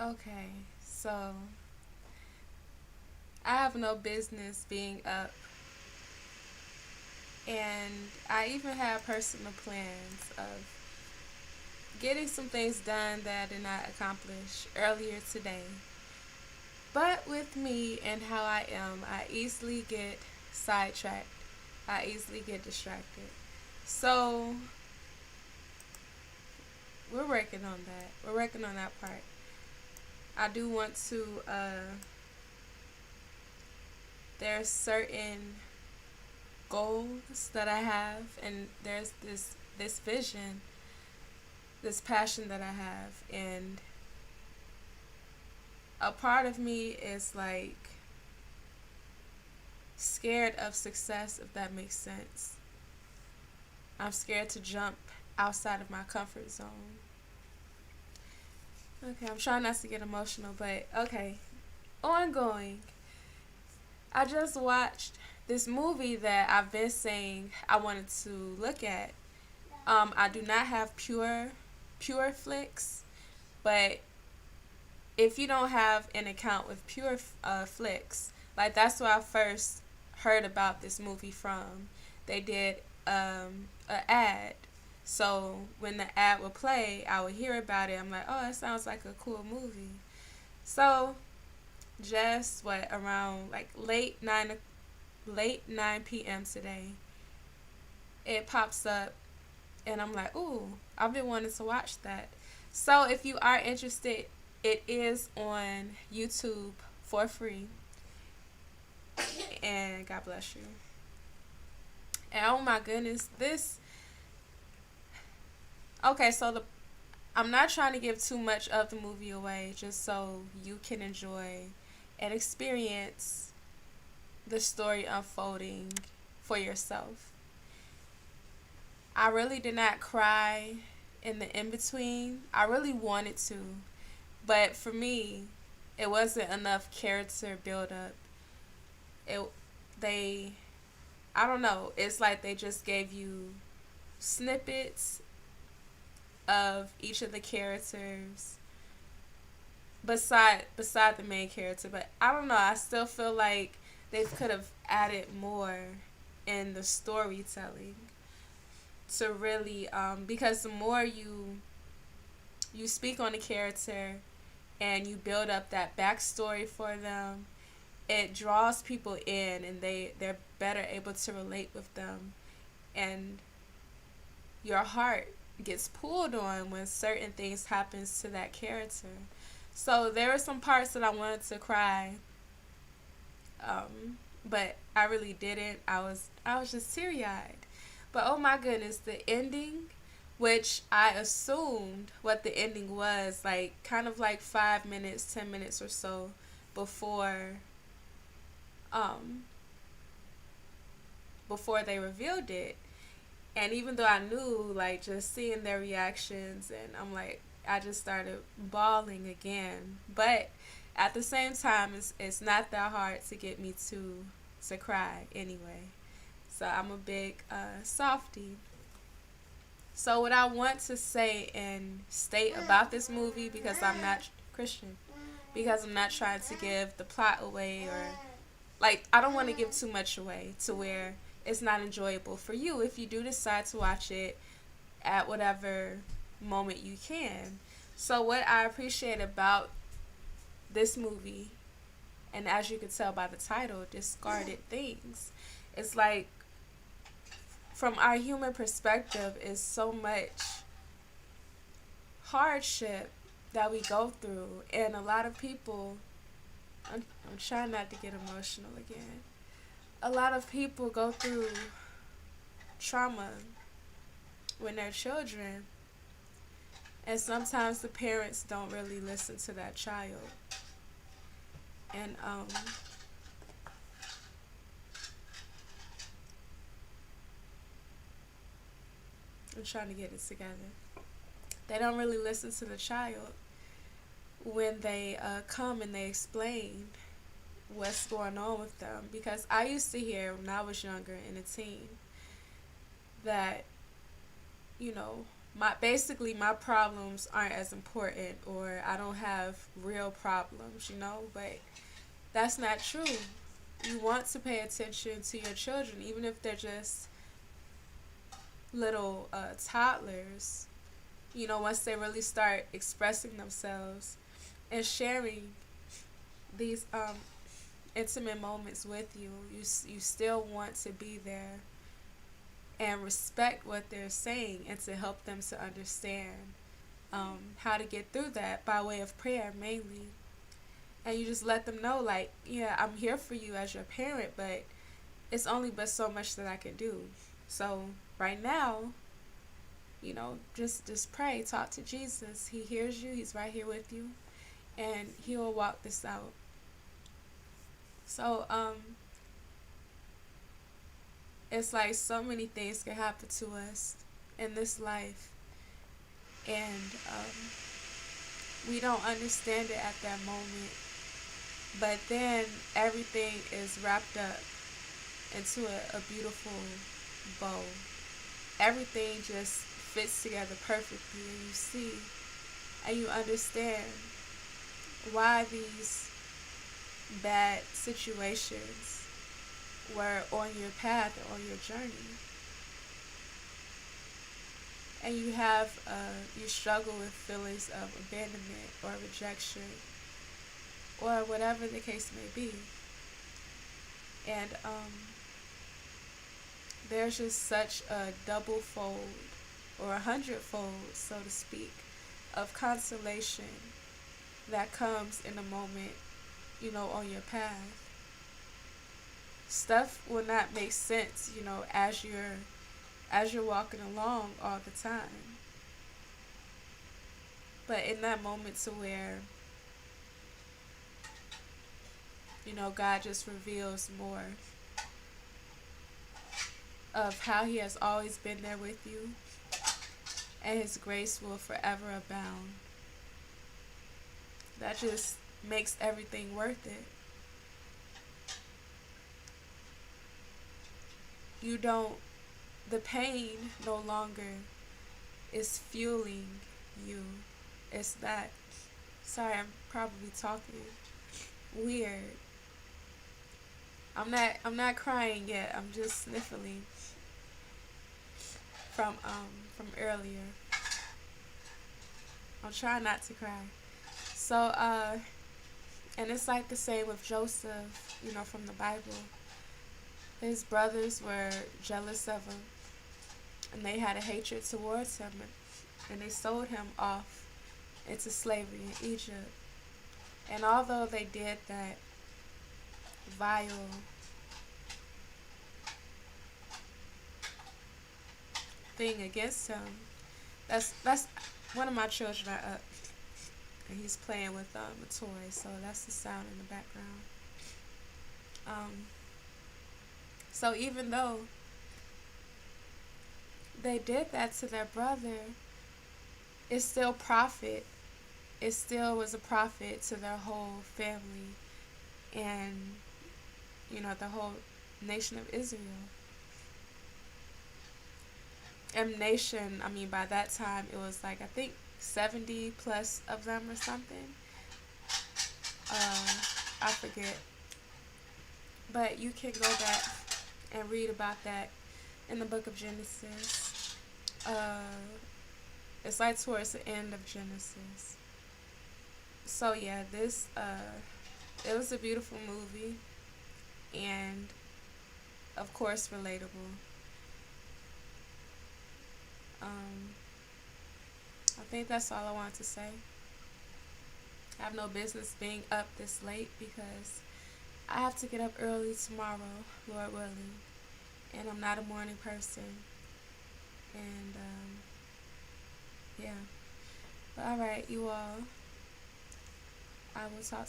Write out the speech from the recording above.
Okay, so I have no business being up, and I even have personal plans of getting some things done that I did not accomplish earlier today. But with me and how I am, I easily get sidetracked. I easily get distracted. So we're working on that. We're working on that part. I do want to. There's certain goals that I have, and there's this vision, this passion that I have, and a part of me is like scared of success, if that makes sense. I'm scared to jump outside of my comfort zone. Okay, I'm trying not to get emotional, but okay. Ongoing. I just watched this movie that I've been saying I wanted to look at. I do not have pure flicks, but if you don't have an account with pure flicks, like that's where I first heard about this movie from. They did an ad. So when the ad would play, I would hear about it. I'm like, oh, that sounds like a cool movie. So just what around like late 9 p.m. today, it pops up, and I'm like, ooh, I've been wanting to watch that. So if you are interested, it is on YouTube for free. And God bless you. And oh my goodness, this. Okay, so I'm not trying to give too much of the movie away, just so you can enjoy and experience the story unfolding for yourself. I really did not cry in the in between. I really wanted to, but for me, it wasn't enough character build up. It they I don't know. It's like they just gave you snippets of each of the characters beside the main character, but I don't know. I still feel like they could have added more in the storytelling to really because the more you speak on a character and you build up that backstory for them, it draws people in, and they're better able to relate with them, and your heart gets pulled on when certain things happens to that character. So there were some parts that I wanted to cry, but I really didn't. I was just teary eyed. But oh my goodness, the ending, which I assumed what the ending was, like kind of like 5 minutes, 10 minutes or so before um before they revealed it. And even though I knew, like just seeing their reactions, and I'm like, I just started bawling again. But at the same time, it's not that hard to get me to cry anyway. So I'm a big softie. So what I want to say and state about this movie, because I'm not Christian, because I'm not trying to give the plot away, or like I don't want to give too much away to where it's not enjoyable for you if you do decide to watch it at whatever moment you can. So what I appreciate about this movie, and as you can tell by the title, Discarded Things, it's like from our human perspective is so much hardship that we go through, and a lot of people, I'm trying not to get emotional again, a lot of people go through trauma when they're children, and sometimes the parents don't really listen to that child. And I'm trying to get it together. They don't really listen to the child when they come and they explain what's going on with them. Because I used to hear when I was younger and a teen that, you know, my problems aren't as important, or I don't have real problems, but that's not true. You want to pay attention to your children, even if they're just little toddlers. Once they really start expressing themselves and sharing these intimate moments with you, you still want to be there and respect what they're saying, and to help them to understand how to get through that by way of prayer mainly. And you just let them know, like, yeah, I'm here for you as your parent, but it's only but so much that I can do. So right now, just pray, talk to Jesus. He hears you. He's right here with you, and he will walk this out. So it's like so many things can happen to us in this life, and we don't understand it at that moment. But then everything is wrapped up into a beautiful bow. Everything just fits together perfectly, and you see and you understand why these bad situations were on your path or on your journey. And you struggle with feelings of abandonment or rejection, or whatever the case may be. And there's just such a double fold, or a hundredfold, so to speak, of consolation that comes in a moment, on your path. Stuff will not make sense, as you're walking along all the time. But in that moment to where, God just reveals more of how he has always been there with you, and his grace will forever abound. That just makes everything worth it. The pain no longer is fueling you. It's that. Sorry, I'm probably talking weird. I'm not crying yet. I'm just sniffling from earlier. I'm trying not to cry. So and it's like the same with Joseph, from the Bible. His brothers were jealous of him, and they had a hatred towards him, and they sold him off into slavery in Egypt. And although they did that vile thing against him, that's one of my children are up, and he's playing with a toy, so that's the sound in the background. So even though they did that to their brother, it's still profit. It still was a profit to their whole family, and the whole nation of Israel. And nation, I mean, by that time it was like, I think 70 plus of them or something. I forget. But you can go back and read about that in the book of Genesis. It's like towards the end of Genesis. So yeah, it was a beautiful movie, and of course relatable. I think that's all I wanted to say. I have no business being up this late because I have to get up early tomorrow, Lord willing, and I'm not a morning person. And yeah. But alright, you all, I will talk to you